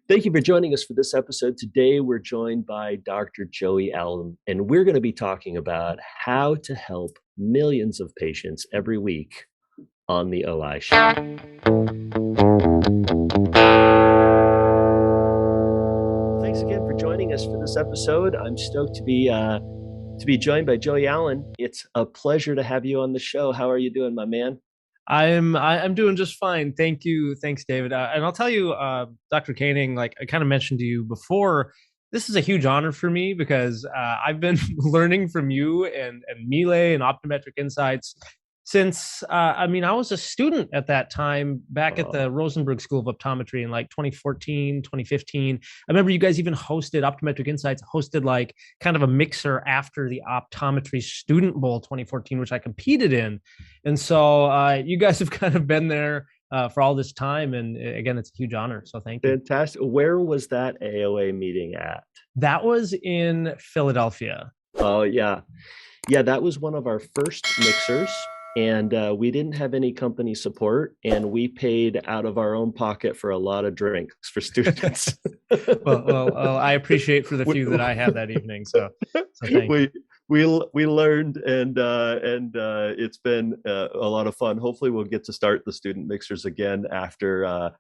Thank you for joining us for this episode. Today, we're joined by Dr. Joey Allen, and we're going to be talking about how to help millions of patients every week on the OI Show. Thanks again for joining us for this episode. I'm stoked to be joined by Joey Allen. It's a pleasure to have you on the show. How are you doing, my man? I'm doing just fine. Thank you. Thanks, David. And I'll tell you, Dr. Koenig, like I kind of mentioned to you before, this is a huge honor for me because I've been learning from you and Mile and Optometric Insights since I was a student at that time back at Oh, the Rosenberg School of Optometry in like 2014, 2015. I remember you guys even hosted Optometric Insights, hosted like kind of a mixer after the Optometry Student Bowl 2014, which I competed in. And so you guys have kind of been there for all this time. And again, it's a huge honor. So thank you. fantastic. Where was that AOA meeting at? That was in Philadelphia. Oh, yeah. Yeah, that was one of our first mixers, and we didn't have any company support, and we paid out of our own pocket for a lot of drinks for students. Well, I appreciate for the we, few that I had that evening. So thank you. we we learned, and it's been a lot of fun. Hopefully, we'll get to start the student mixers again after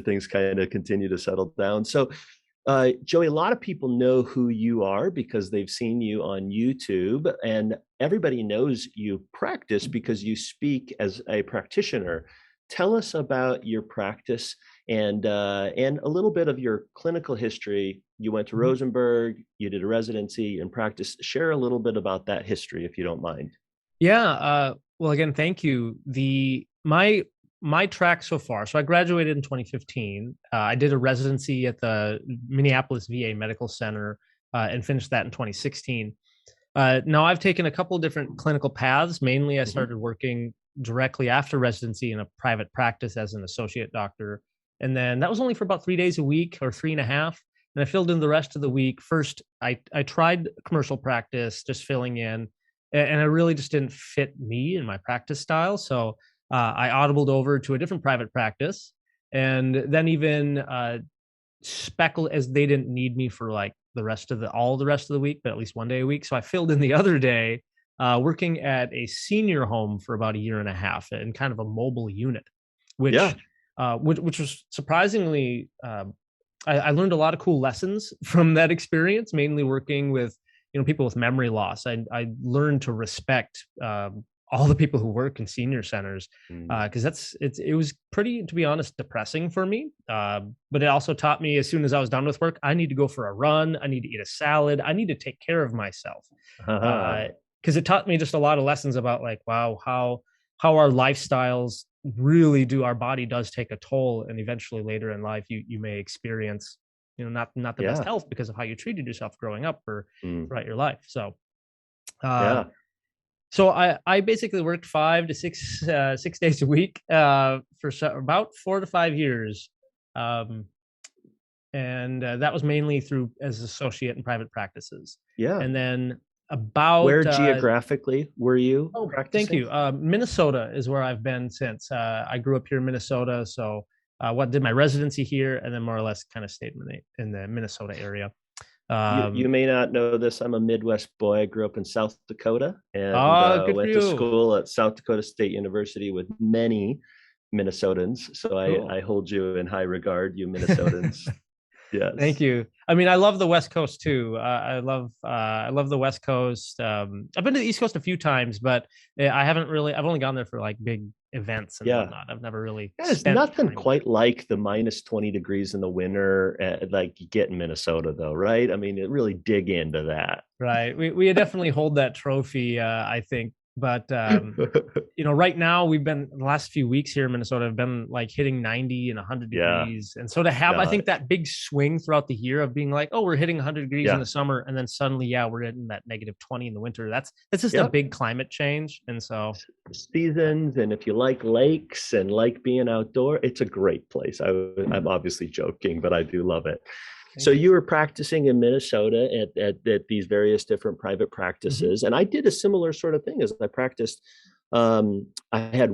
things kind of continue to settle down. So, Joey, a lot of people know who you are because they've seen you on YouTube, and everybody knows you practice because you speak as a practitioner. Tell us about your practice and a little bit of your clinical history. You went to Rosenberg, you did a residency and practice. Share a little bit about that history, if you don't mind. Yeah. Well, again, thank you. The my track so far. So I graduated in 2015. I did a residency at the Minneapolis VA Medical Center and finished that in 2016. Now I've taken a couple of different clinical paths. Mainly, I Mhm. started working directly after residency in a private practice as an associate doctor, and then that was only for about 3 days a week or three and a half. And I filled in the rest of the week. First, I tried commercial practice, just filling in, and it really just didn't fit me and my practice style. So I audibled over to a different private practice, and then even speckle as they didn't need me for like the rest of the week, but at least one day a week. So I filled in the other day, working at a senior home for about a year and a half in kind of a mobile unit, Yeah. which was surprisingly. I learned a lot of cool lessons from that experience, mainly working with people with memory loss. I learned to respect all the people who work in senior centers Mm. because it was pretty, to be honest, depressing for me. But it also taught me as soon as I was done with work, I need to go for a run. I need to eat a salad. I need to take care of myself because it taught me just a lot of lessons about like, wow, how our lifestyles really do, our body does take a toll, and eventually later in life you may experience not the best Yeah. health because of how you treated yourself growing up or Mm. throughout your life. So uh, Yeah. I basically worked 5 to 6 days a week for about 4 to 5 years, um, and that was mainly through as associate in private practices. Yeah. And then Where about geographically were you oh, thank practicing? you. Minnesota is where I've been since. I grew up here in Minnesota, so what did my residency here, and then more or less kind of stayed in the Minnesota area. You Um, may not know this. I'm a Midwest boy. I grew up in South Dakota and good for went to you. school at South Dakota State University with many Minnesotans. So I Cool. hold you in high regard, you Minnesotans. Thank Yes. you. I mean, I love the West Coast too. I love the West Coast. I've been to the East Coast a few times, but I haven't really. I've only gone there for like big events and Yeah. whatnot. I've never really Yeah, it's spent nothing time there. quite like the minus 20 degrees in the winter, like you get in Minnesota, though, right? I mean, it really dig into that. Right. We definitely hold that trophy. I think, but right now we've been the last few weeks here in Minnesota have been like hitting 90 and 100 Yeah. degrees. And so to have, I No. think that big swing throughout the year of being like, oh, we're hitting 100 degrees in Yeah. the summer. And then suddenly, yeah, we're hitting that negative 20 in the winter. That's just a Yep. big climate change. And so, Seasons, and if you like lakes and like being outdoor, it's a great place. I'm obviously joking, but I do love it. So thank you. you were practicing in Minnesota at these various different private Mhm. practices, and I did a similar sort of thing as I practiced I had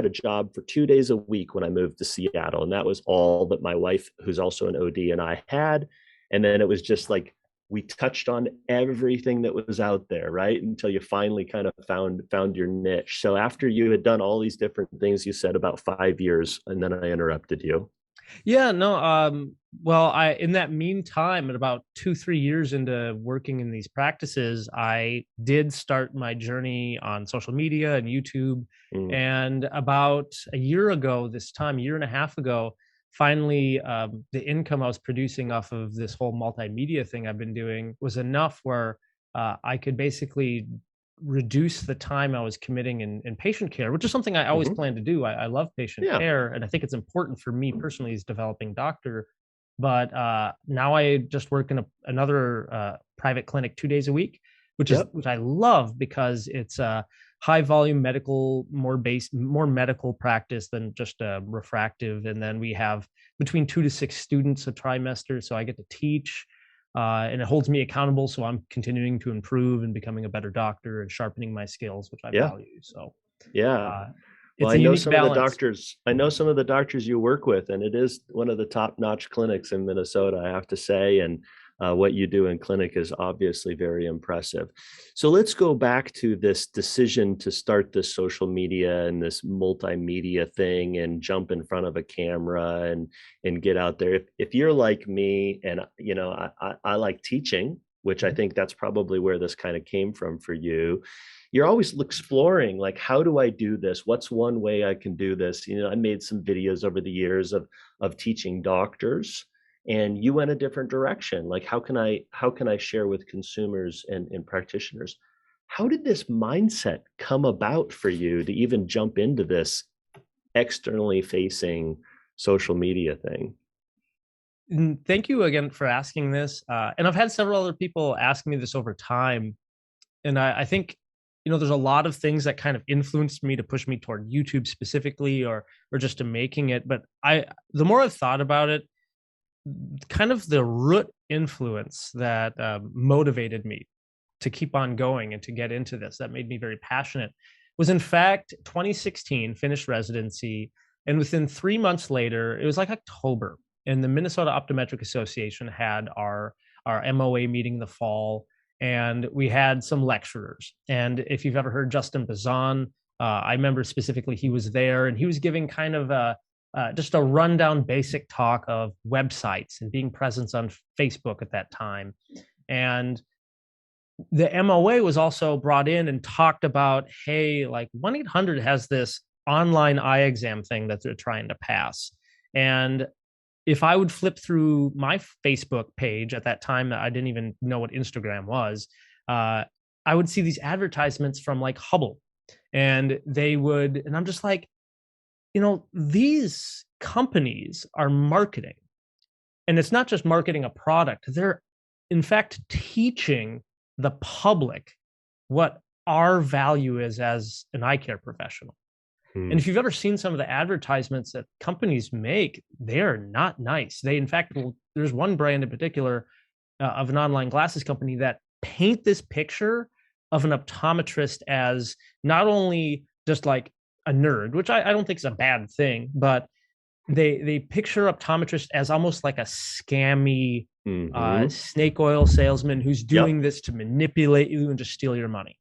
a job for 2 days a week when I moved to Seattle, and that was all that my wife, who's also an OD, and I had. And then it was just like we touched on everything that was out there, right? Until you finally kind of found your niche. So after you had done all these different things, you said about 5 years, and then I interrupted you. Yeah, no, well, I in that meantime, at about 2, 3 years into working in these practices, I did start my journey on social media and YouTube. Mm. And about a year ago, this time, a year and a half ago, finally, the income I was producing off of this whole multimedia thing I've been doing was enough where I could basically reduce the time I was committing in patient care, which is something I always Hmm. plan to do. I love patient Yeah. care, and I think it's important for me personally as developing doctor. But now I just work in another private clinic 2 days a week, Yep. which I love because it's a high volume medical, more medical practice than just refractive. And then we have between 2 to 6 students a trimester, so I get to teach, and it holds me accountable. So I'm continuing to improve and becoming a better doctor and sharpening my skills, which I Yeah. value. So Yeah. uh, Well, it's a unique balance. I know some of the doctors you work with, and it is one of the top-notch clinics in Minnesota, I have to say. And what you do in clinic is obviously very impressive. So let's go back to this decision to start this social media and this multimedia thing and jump in front of a camera and get out there. If you're like me, and I like teaching, which I think that's probably where this kind of came from for you. You're always exploring, like, how do I do this? What's one way I can do this? I made some videos over the years of teaching doctors, and you went a different direction. Like, how can I share with consumers and practitioners? How did this mindset come about for you to even jump into this externally facing social media thing? Thank you again for asking this. And I've had several other people ask me this over time. And I think, there's a lot of things that kind of influenced me to push me toward YouTube specifically, or just to making it. But the more I've thought about it, kind of the root influence that motivated me to keep on going and to get into this, that made me very passionate, was in fact 2016, finished residency. And within 3 months later, it was like October, and the Minnesota Optometric Association had our MOA meeting in the fall, and we had some lecturers. And if you've ever heard Justin Bazan, I remember specifically he was there, and he was giving kind of just a rundown basic talk of websites and being present on Facebook at that time. And the MOA was also brought in and talked about, hey, like 1-800 has this online eye exam thing that they're trying to pass. And if I would flip through my Facebook page at that time, I didn't even know what Instagram was, I would see these advertisements from like Hubble. And I'm just like, these companies are marketing. And it's not just marketing a product, they're in fact teaching the public what our value is as an eye care professional. And Hmm. if you've ever seen some of the advertisements that companies make, they are not nice. They, in fact, there's one brand in particular of an online glasses company that paint this picture of an optometrist as not only just like a nerd, which I don't think is a bad thing, but they picture optometrist as almost like a scammy Hmm. snake oil salesman who's Yep. doing this to manipulate you and just steal your money.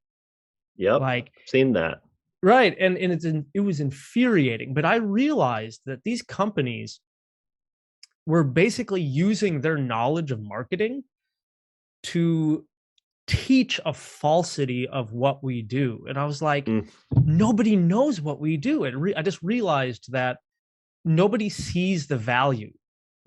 Yep. Like, Seen that. right. And it was infuriating. But I realized that these companies were basically using their knowledge of marketing to teach a falsity of what we do. And I was like, Mm. nobody knows what we do. I just realized that nobody sees the value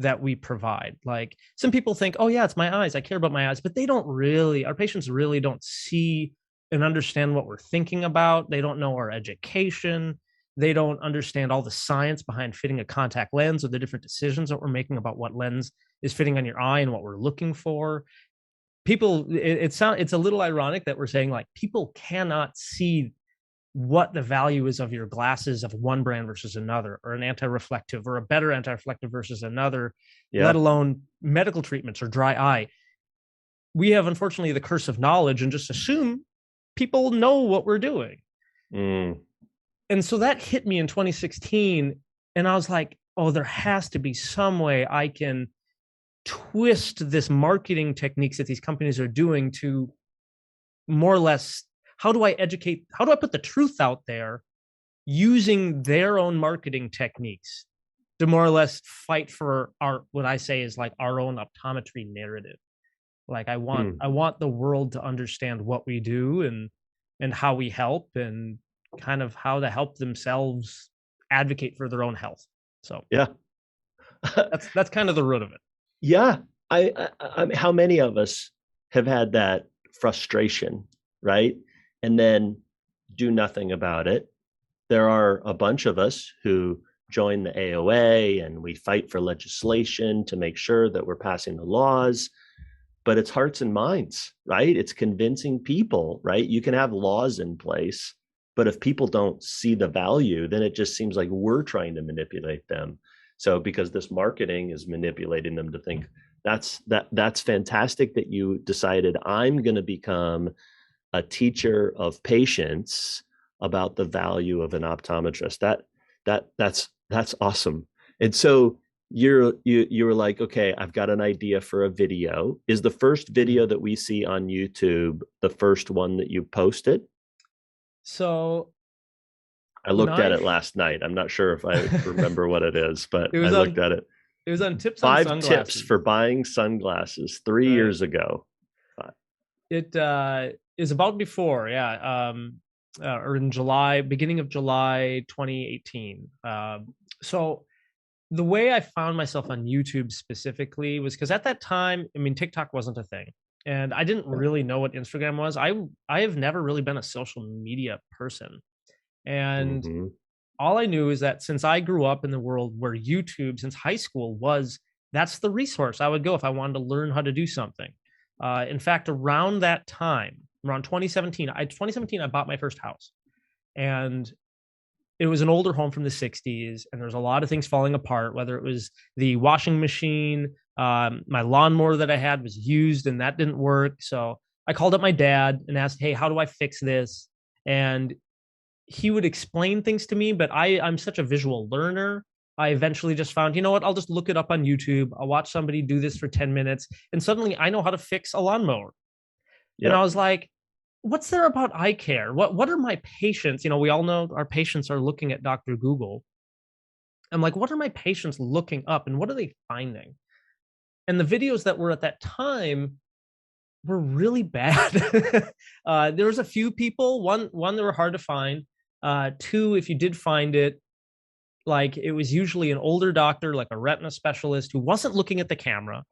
that we provide. Like, some people think, oh yeah, it's my eyes, I care about my eyes, but they don't really, our patients really don't see and understand what we're thinking about. They don't know our education. They don't understand all the science behind fitting a contact lens, or the different decisions that we're making about what lens is fitting on your eye and what we're looking for. It's a little ironic that we're saying, like, people cannot see what the value is of your glasses of one brand versus another, or an anti-reflective or a better anti-reflective versus another, let Yeah. alone medical treatments or dry eye. We have, unfortunately, the curse of knowledge and just assume people know what we're doing. Mm. And so that hit me in 2016. And I was like, oh, there has to be some way I can twist this marketing techniques that these companies are doing to more or less, how do I educate, how do I put the truth out there using their own marketing techniques to more or less fight for our, what I say is like our own optometry narrative. Like Mm. I want the world to understand what we do and how we help and kind of how to help themselves advocate for their own health. So Yeah. that's kind of the root of it. Yeah. How many of us have had that frustration, right? And then do nothing about it. There are a bunch of us who join the AOA and we fight for legislation to make sure that we're passing the laws, but it's hearts and minds, right? It's convincing people, right? You can have laws in place, but if people don't see the value, then it just seems like we're trying to manipulate them. So because this marketing is manipulating them to think that's fantastic that you decided I'm going to become a teacher of patience about the value of an optometrist. That's awesome. And so you were like, okay, I've got an idea for a video. Is the first video that we see on YouTube the first one that you posted? So I when looked at I it last night. I'm not sure if I remember what it is, but it I was looked on at it. it was on tips on 5 tips for sunglasses. buying sunglasses 3 years ago. It is about before, yeah. Or in July, beginning of July 2018. So the way I found myself on YouTube specifically was because at that time, I mean, TikTok wasn't a thing, and I didn't really know what Instagram was. I have never really been a social media person, and Mm-hmm. all I knew is that since I grew up in the world where YouTube, since high school, was that's the resource I would go if I wanted to learn how to do something. In fact, around that time, around 2017, I bought my first house, and it was an older home from the 60s, and there's a lot of things falling apart, whether it was the washing machine, my lawnmower that I had was used and that didn't work. So I called up my dad and asked, hey, how do I fix this? And he would explain things to me, but I'm such a visual learner. I eventually just found, you know what, I'll just look it up on YouTube. I'll watch somebody do this for 10 minutes, and suddenly I know how to fix a lawnmower. And I Yep. was like, what's there about eye care? What are my patients? You know, we all know our patients are looking at Dr. Google. I'm like, what are my patients looking up and what are they finding? And the videos that were at that time were really bad. There was a few people. One, they were hard to find. Two, if you did find it, like it was usually an older doctor, like a retina specialist, who wasn't looking at the camera.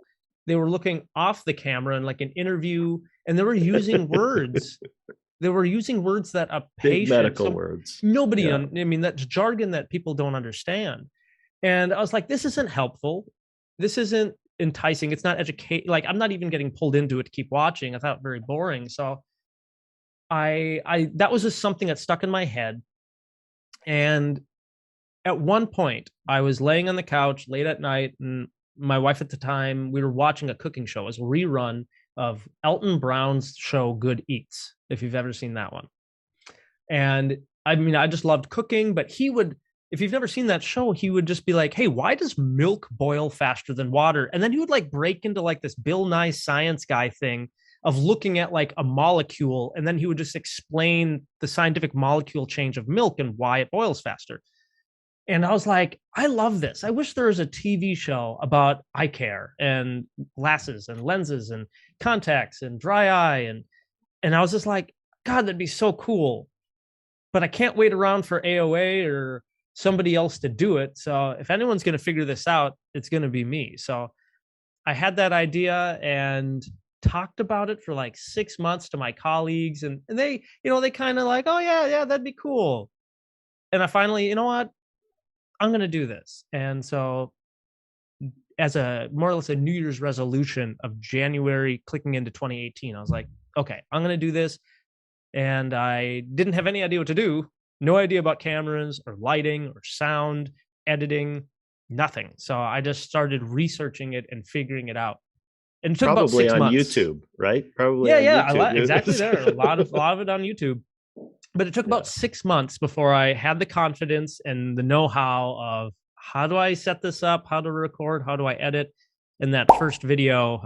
They were looking off the camera in like an interview, and they were using words. They were using words that a Big patient, medical some words. nobody, Yeah. I mean, that's jargon that people don't understand. And I was like, this isn't helpful. This isn't enticing. It's not educate. Like I'm not even getting pulled into it to keep watching. I thought it very boring. So that was just something that stuck in my head. And at one point, I was laying on the couch late at night, and my wife at the time, we were watching a cooking show. It was a rerun of Elton Brown's show Good Eats, if you've ever seen that one. And I mean, I just loved cooking, but he would, if you've never seen that show, he would just be like, hey, why does milk boil faster than water? And then he would like break into like this Bill Nye science guy thing of looking at like a molecule. And then he would just explain the scientific molecule change of milk and why it boils faster. And I was like, I love this. I wish there was a TV show about eye care and glasses and lenses and contacts and dry eye. And I was just like, God, that'd be so cool. But I can't wait around for AOA or somebody else to do it. So if anyone's going to figure this out, it's going to be me. So I had that idea and talked about it for like 6 months to my colleagues. And they, you know, they kind of like, oh, yeah, that'd be cool. And I finally, you know what? I'm going to do this. And so as a more or less a New Year's resolution of January clicking into 2018, I was like, okay, I'm going to do this. And I didn't have any idea what to do. No idea about cameras or lighting or sound, editing, nothing. So I just started researching it and figuring it out. And it took about Probably six on months. YouTube, right? Probably Yeah, on yeah, YouTube. exactly there. A lot of it on YouTube. But it took Yeah. about 6 months before I had the confidence and the know-how of how do I set this up, how to record, how do I edit. And that first video,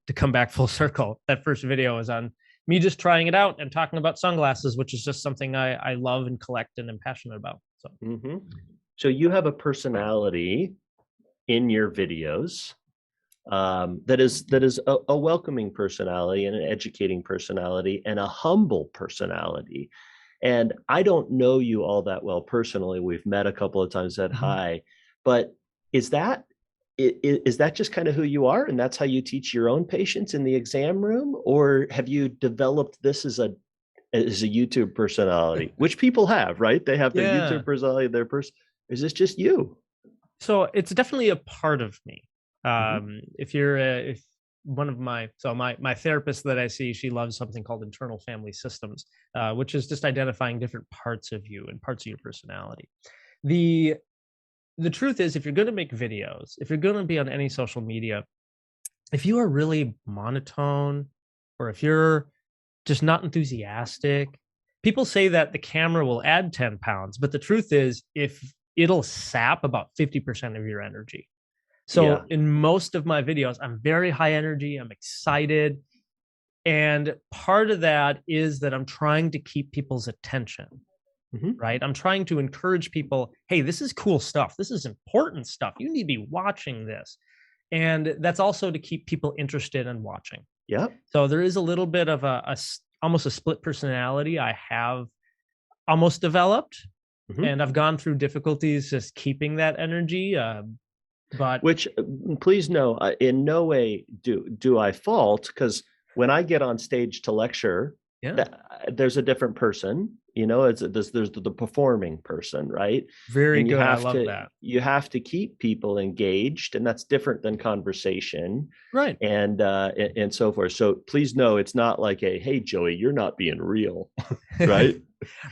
to come back full circle, that first video was on me just trying it out and talking about sunglasses, which is just something I love and collect and am passionate about. So, So you have a personality in your videos, that is a welcoming personality and an educating personality and a humble personality. And I don't know you all that well personally. We've met a couple of times, said hi, but is that is that just kind of who you are, and that's how you teach your own patients in the exam room, or have you developed this as a YouTube personality, which people have, right? They have their yeah. YouTube personality, their person. Is this just you? So it's definitely a part of me. Mm-hmm. If you're if one of my my therapist that I see, she loves something called internal family systems, which is just identifying different parts of you and parts of your personality. The the truth is, if you're going to make videos, if you're going to be on any social media, if you are really monotone, or if you're just not enthusiastic, people say that the camera will add 10 pounds, but the truth is, if it'll sap about 50% of your energy. Yeah. So in most of my videos, I'm very high energy, I'm excited. And part of that is that I'm trying to keep people's attention, Mm-hmm. right? I'm trying to encourage people, hey, this is cool stuff. This is important stuff. You need to be watching this. And that's also to keep people interested in watching. Yeah. So there is a little bit of almost a split personality I have almost developed, Mm-hmm. and I've gone through difficulties just keeping that energy. But Which, please know, in no way do I fault, because when I get on stage to lecture, yeah, that there's a different person. You know, there's the performing person, right? very And good. I love that. you have to keep people engaged, and that's different than conversation, Right. and so forth. So please know, it's not like a, hey Joey, you're not being real, right?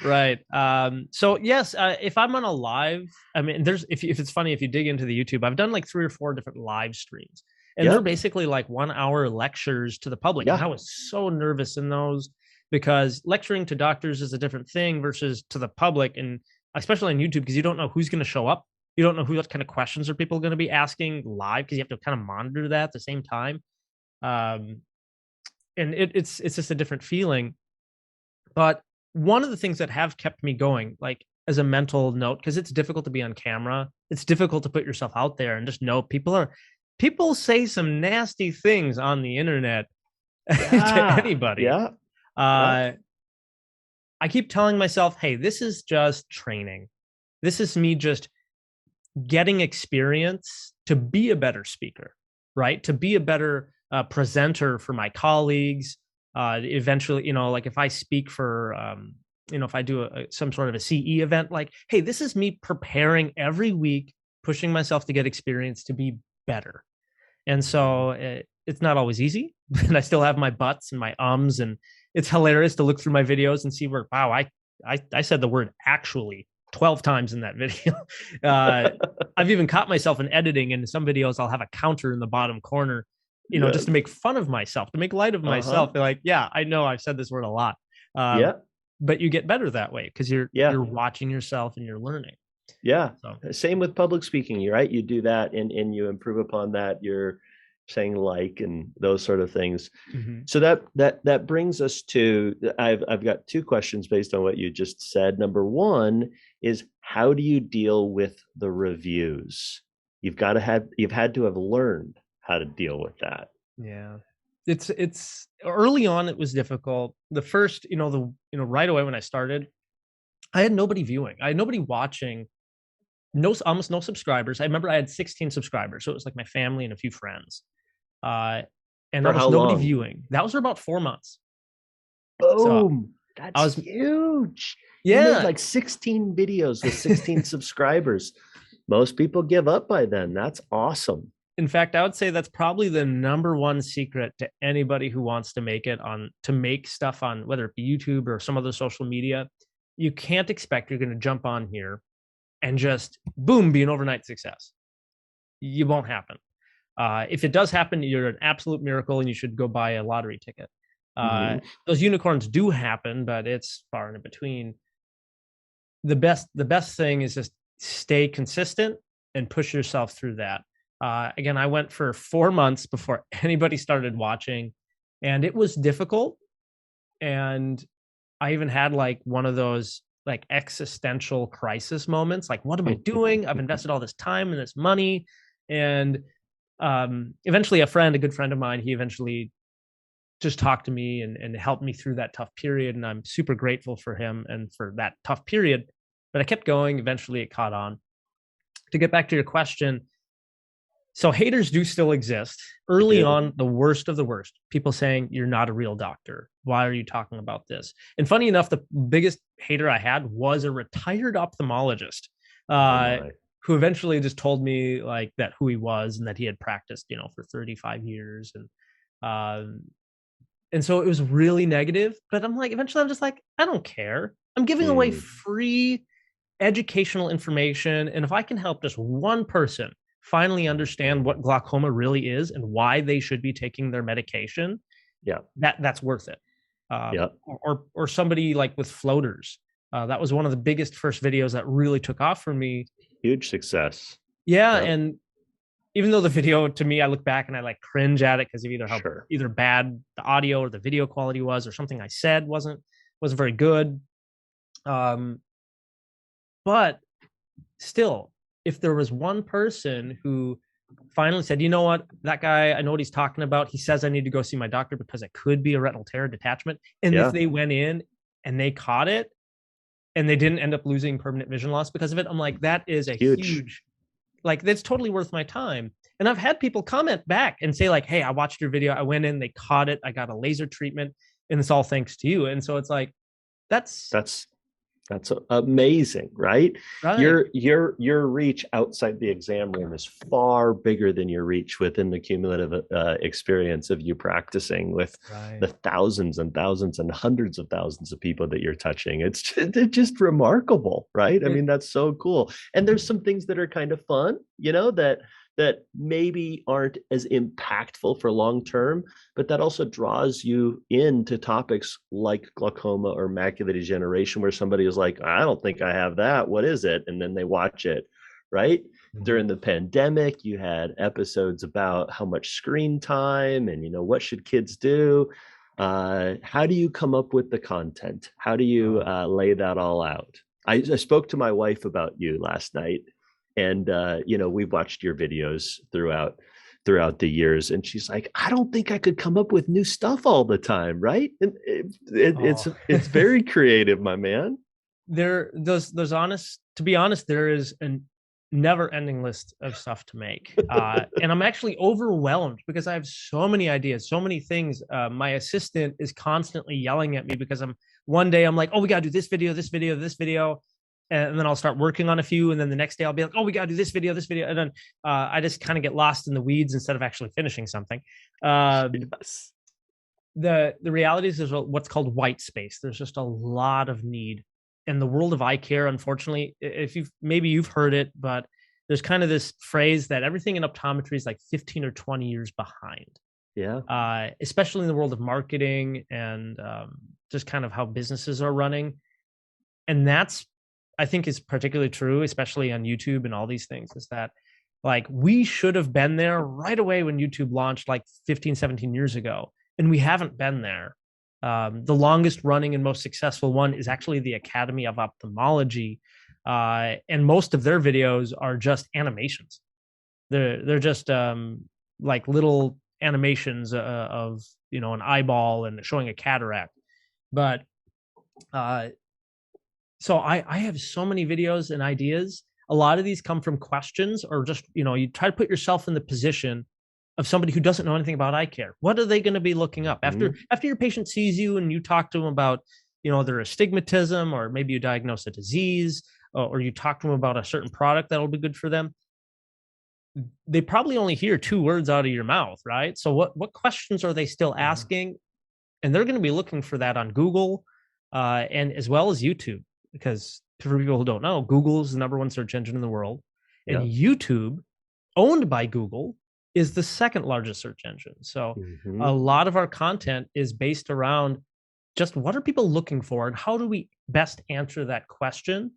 Right. So yes, if I'm on a live, I mean, there's if it's funny, if you dig into the YouTube, I've done like 3 or 4 different live streams, and they're Yeah. basically like 1 hour lectures to the public. And Yeah. I was so nervous in those, because lecturing to doctors is a different thing versus to the public, and especially on YouTube, because you don't know who's going to show up. You don't know what kind of questions are people going to be asking live, because you have to kind of monitor that at the same time. Um, and it's just a different feeling. But one of the things that have kept me going, like as a mental note, because it's difficult to be on camera, it's difficult to put yourself out there and just know people say some nasty things on the internet to Yeah. anybody. Yeah. Yeah. Uh, I keep telling myself, hey, this is just training. This is me just getting experience to be a better speaker, right? To be a better presenter for my colleagues. Eventually, like if I speak for, if I do some sort of a CE event, like, hey, this is me preparing every week, pushing myself to get experience to be better. And so it's not always easy, and I still have my buts and my ums, and it's hilarious to look through my videos and see where, wow, I said the word actually 12 times in that video. I've even caught myself in editing, and in some videos I'll have a counter in the bottom corner, just to Yes. make fun of myself, to make light of Uh-huh. myself. They're like, yeah, I know I've said this word a lot. Yeah. But you get better that way, because Yeah. you're watching yourself and you're learning. Yeah. So Same with public speaking, right? You do that, and you improve upon that. You're saying like and those sort of things. mhm. So that brings us to, I've got two questions based on what you just said. Number one is, how do you deal with the reviews? You've had to have learned how to deal with that. Yeah. It's early on, it was difficult. The first, right away when I started, I had nobody viewing. I had nobody watching. No, almost no subscribers. I remember I had 16 subscribers, so it was like my family and a few friends. Uh, and For how almost nobody long? viewing. That was for about 4 months. So Boom. I That's was, huge. You made yeah. like 16 videos with 16 subscribers. Most people give up by then. That's awesome. In fact, I would say that's probably the number one secret to anybody who wants to make stuff on, whether it be YouTube or some other social media. You can't expect you're going to jump on here and just boom, be an overnight success. You won't happen. If it does happen, you're an absolute miracle, and you should go buy a lottery ticket. Uh, Hmm. those unicorns do happen, but it's far and in between. The best thing is just stay consistent and push yourself through that. Again, I went for 4 months before anybody started watching, and it was difficult. And I even had like one of those like existential crisis moments. Like, what am I doing? I've invested all this time and this money, and eventually, a good friend of mine, he eventually just talked to me and helped me through that tough period. And I'm super grateful for him and for that tough period. But I kept going. Eventually, it caught on. To get back to your question, so haters do still exist. They Early do. on, the worst of the worst, people saying, "You're not a real doctor. Why are you talking about this?" And funny enough, the biggest hater I had was a retired ophthalmologist, Oh uh, my. who eventually just told me like that who he was and that he had practiced, for 35 years. Um, and so it was really negative. But eventually I'm just like, I don't care. I'm giving away Mm, free educational information. And if I can help just one person finally understand what glaucoma really is and why they should be taking their medication, yeah. that's worth it. Yeah. Or somebody like with floaters. That was one of the biggest first videos that really took off for me. Huge success. Yeah, Yeah. and even though the video to me, I look back and I like cringe at it because of either how Sure. either bad the audio or the video quality was, or something I said wasn't very good. Um, but still, if there was one person who finally said, you know what, that guy, I know what he's talking about. He says I need to go see my doctor because it could be a retinal tear detachment. And if Yeah. they went in and they caught it and they didn't end up losing permanent vision loss because of it, I'm like, that is a Huge. huge, like, that's totally worth my time. And I've had people comment back and say, like, hey, I watched your video. I went in, they caught it. I got a laser treatment, and it's all thanks to you. And so it's like, that's That's That's amazing, right? right. Your reach outside the exam room is far bigger than your reach within the cumulative experience of you practicing with Right. the thousands and thousands and hundreds of thousands of people that you're touching. It's just remarkable, right? I It, mean, that's so cool. And there's some things that are kind of fun, that maybe aren't as impactful for long term, but that also draws you into topics like glaucoma or macular degeneration, where somebody is like, I don't think I have that. What is it? And then they watch it, right? Mhm. During the pandemic, you had episodes about how much screen time and, what should kids do? How do you come up with the content? How do you Oh. lay that all out? I spoke to my wife about you last night, and we've watched your videos throughout the years, and she's like, I don't think I could come up with new stuff all the time, right? And Oh. it's very creative, my man. There's honest to be honest, there is a never ending list of stuff to make. And I'm actually overwhelmed because I have so many ideas, so many things. My assistant is constantly yelling at me because one day I'm like, oh, we gotta do this video, this video, this video. And then I'll start working on a few, and then the next day I'll be like, "Oh, we gotta do this video," and then I just kind of get lost in the weeds instead of actually finishing something. Um, Yes. the reality is there's what's called white space. There's just a lot of need in the world of eye care. Unfortunately, if you've heard it, but there's kind of this phrase that everything in optometry is like 15 or 20 years behind, Yeah. especially in the world of marketing and just kind of how businesses are running. And that's, I think, is particularly true, especially on YouTube and all these things, is that like we should have been there right away when YouTube launched like 15, 17 years ago, and we haven't been there. The longest running and most successful one is actually the Academy of Ophthalmology, and most of their videos are just animations. They're just like little animations of an eyeball and showing a cataract. But uh, so I have so many videos and ideas. A lot of these come from questions, or just you try to put yourself in the position of somebody who doesn't know anything about eye care. What are they going to be looking up after Mhm. your patient sees you and you talk to them about their astigmatism, or maybe you diagnose a disease, or you talk to them about a certain product that'll be good for them. They probably only hear two words out of your mouth, right? So what questions are they still Yeah. asking? And they're going to be looking for that on Google, and as well as YouTube, because for people who don't know, Google is the number one search engine in the world, and Yeah. YouTube, owned by Google, is the second largest search engine. So a Hmm. lot of our content is based around just what are people looking for and how do we best answer that question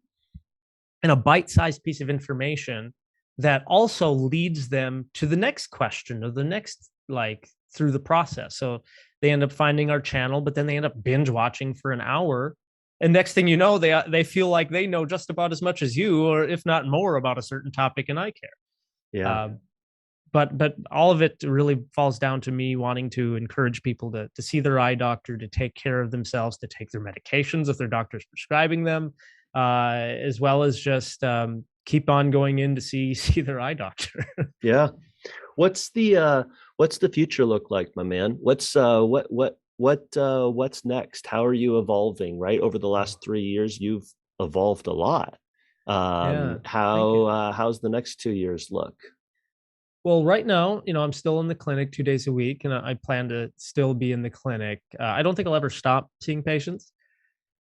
in a bite-sized piece of information that also leads them to the next question or the next, like, through the process. So they end up finding our channel, but then they end up binge watching for an hour, and next thing you know, they feel like they know just about as much as you, or if not more, about a certain topic in eye care. Yeah. But all of it really falls down to me wanting to encourage people to see their eye doctor, to take care of themselves, to take their medications if their doctor's prescribing them, as well as just keep on going in to see their eye doctor. Yeah. What's the future look like, my man? What's next? How are you evolving? Right, over the last 3 years, you've evolved a lot. Yeah, thank you. How's the next 2 years look? Well, right now, I'm still in the clinic 2 days a week, and I plan to still be in the clinic. I don't think I'll ever stop seeing patients.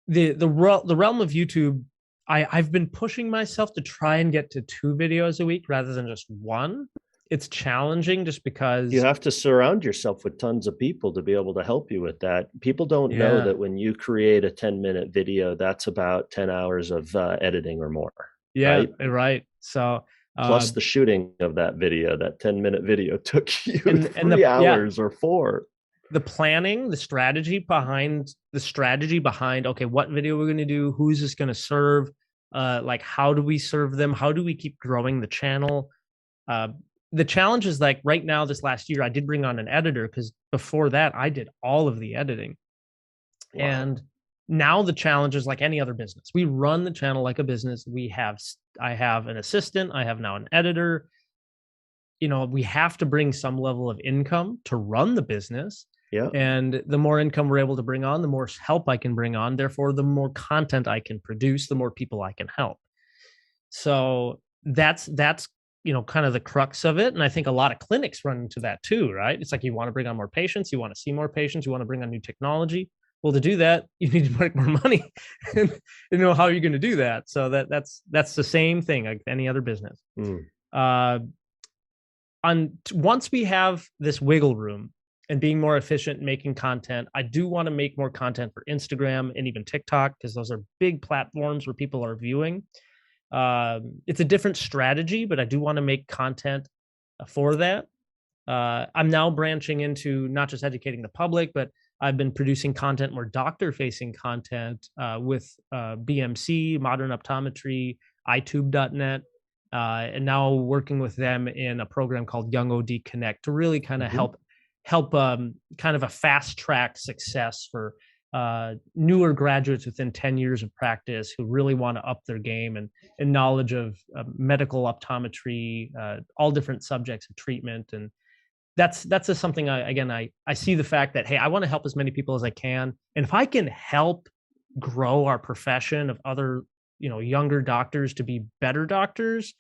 The realm of YouTube, I've been pushing myself to try and get to 2 videos a week rather than just one. It's challenging just You because, have to surround yourself with tons of people to be able to help you with that. People don't know yeah, that when you create a 10-minute video, that's about 10 hours of editing or more, yeah, right? right. So, uh, Plus the shooting of that video. That 10-minute video took you and three the yeah, hours or four. the planning, the strategy behind, okay, what video we're going to do, who's this going to serve, like how do we serve them, how do we keep growing the channel. uh, the challenge is, like, right now, this last year I did bring on an editor because before that I did all of the editing. Wow. And now the challenge is like any other business. We run the channel like a business. I have an assistant, I have now an editor. We have to bring some level of income to run the business. Yeah. And the more income we're able to bring on, the more help I can bring on. Therefore, the more content I can produce, the more people I can help. So that's kind of the crux of it. And I think a lot of clinics run into that too, right? It's like you want to bring on more patients, you want to see more patients, you want to bring on new technology. Well, to do that, you need to make more money. And how are you going to do that? So that's the same thing like any other business. Mm. Uh, on Once we have this wiggle room and being more efficient making content, I do want to make more content for Instagram and even TikTok because those are big platforms where people are viewing. It's a different strategy, but I do want to make content for that. I'm now branching into not just educating the public, but I've been producing content, more doctor facing content, with BMC, Modern Optometry, iTube.net, and now working with them in a program called Young OD Connect to really kind of Hmm. help kind of a fast track success for newer graduates within 10 years of practice who really want to up their game and knowledge of medical optometry, all different subjects of treatment. And that's just something I see the fact that, hey, I want to help as many people as I can, and if I can help grow our profession of other younger doctors to be better doctors,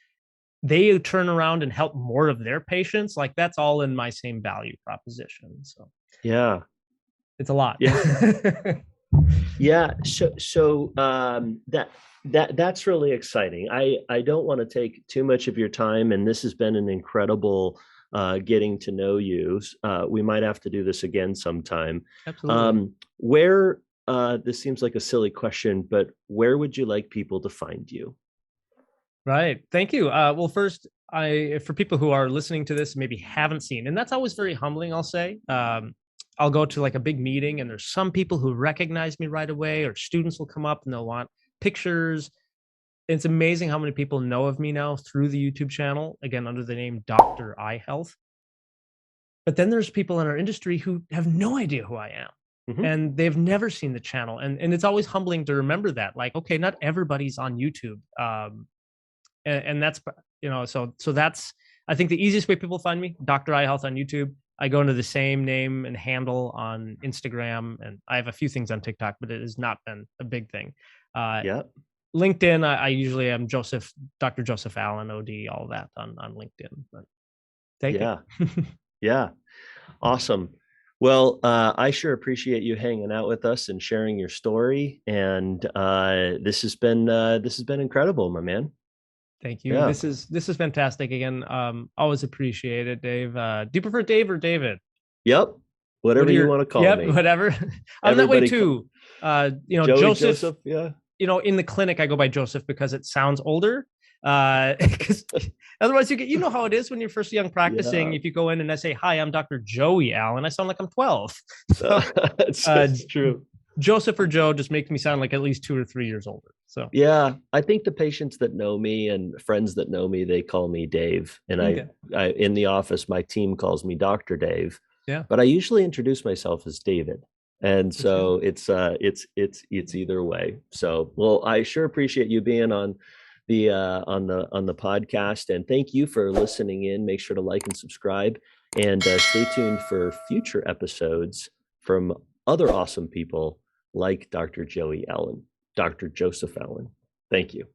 they turn around and help more of their patients. Like, that's all in my same value proposition. So Yeah. it's a lot. Yeah. Yeah. That's really exciting. I don't want to take too much of your time, and this has been an incredible getting to know you. We might have to do this again sometime. Absolutely. Where This seems like a silly question, but where would you like people to find you? Right. Thank you. Well, first, for people who are listening to this, maybe haven't seen, and that's always very humbling, I'll say. I'll go to like a big meeting, and there's some people who recognize me right away, or students will come up and they'll want pictures. It's amazing how many people know of me now through the YouTube channel, again, under the name Dr. Eye Health. But then there's people in our industry who have no idea who I am. Hmm. And they've never seen the channel. And it's always humbling to remember that. Like, okay, not everybody's on YouTube. And that's so that's, I think, the easiest way people find me, Dr. Eye Health on YouTube. I go into the same name and handle on Instagram, and I have a few things on TikTok, but it has not been a big thing. uh, Yeah. LinkedIn, I usually am Dr. Joseph Allen OD, all that on LinkedIn. But thank you. Yeah. Yeah. Awesome. Well, I sure appreciate you hanging out with us and sharing your story. And this has been incredible, my man. Thank you. Yeah. This is fantastic. Again, always appreciate it, Dave. Do you prefer Dave or David? Yep. What Whatever are you your want to call Yep, me. whatever. I'm that way Everybody, too. Joey, Joseph, Joseph. Yeah. in the clinic I go by Joseph because it sounds older. Because otherwise you get, how it is when you're first young practicing. Yeah. If you go in and I say, "Hi, I'm Dr. Joey Allen," I sound like I'm 12. So uh, It's true. Joseph or Joe just makes me sound like at least 2 or 3 years older. So Yeah, I think the patients that know me and friends that know me, they call me Dave. And okay. I in the office, my team calls me Dr. Dave, Yeah. but I usually introduce myself as David. And That's good. so it's either way. So, well, I sure appreciate you being on the podcast, and thank you for listening in. Make sure to like and subscribe, and stay tuned for future episodes from other awesome people like Dr. Joey Allen. Dr. Joseph Allen. Thank you.